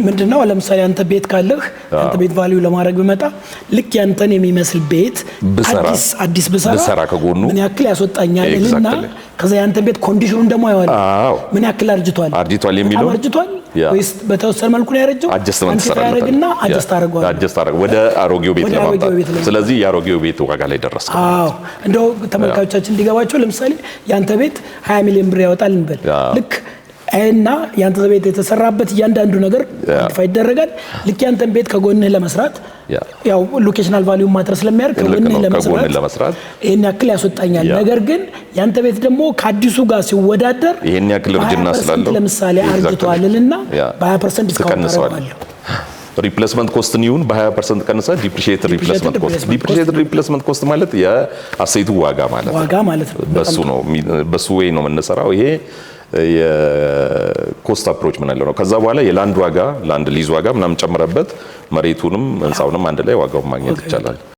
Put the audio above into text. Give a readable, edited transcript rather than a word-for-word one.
ምንድነው ለምሳሌ አንተ ቤት ካለህ አንተ ቤት ቫልዩ ለማድረግ በመጣ ልክ ያንተን የሚመስል ቤት አዲስ ብሰራ ከጎኑ ምን ያክል ያስወጣኛል እና ከዛ ያንተን ቤት ኮንዲሽኑን ደግሞ ያዋል ምን ያክል አርጅቷል የሚለው ወይስ በተወሰነ መልኩ ነው ያረጀው አጀስትመንት ያደርግና አጀስት አደረገው ወደ አሮጌው ቤት ለማምጣት ስለዚህ የአሮጌው ቤት ዋጋ ላይ ደረስክ እንደው ተመልካቾቻችን እንዲገባቸው ለምሳሌ ያንተ ቤት 20 ሚሊዮን ብር ያወጣል እንበል ልክ እና ያንተ ቤት የተሰራበት እያንዳንዱ ነገር ኳንቲፋይ ይደረጋል ልክ ያንተን ቤት ከጎንህ ለመስራት ያው ሎኬሽናል ቫልዩ ማተር ስለሚያደርግ ከጎንህ ለመስራት ይሄን ያክል ያስወጣኛል ነገር ግን ያንተ ቤት ደግሞ ከአዲሱ ጋር ሲወዳደር ይሄን ያክል እርጅና ስላለው ለምሳሌ አርጅቷልና በ20% ዲስካውንት አደርጋለሁ ሪፕሌስመንት ኮስት ኒውን በ20% ቀንሰ ዲፕሪሺየትድ ሪፕሌስመንት ኮስት ማለት የአሴቱ ዋጋ ማለት ነው በሱ ወይ ነው የምንሰራው ይሄ የኮስት አፕሮች ምን ያለው ነው ከዛ በኋላ የላንድ ሊዝ ዋጋ ምናምን ጨምረበት መሬቱንም ህንጻውንም አንድ ላይ ዋጋውን ማግኘት ይቻላል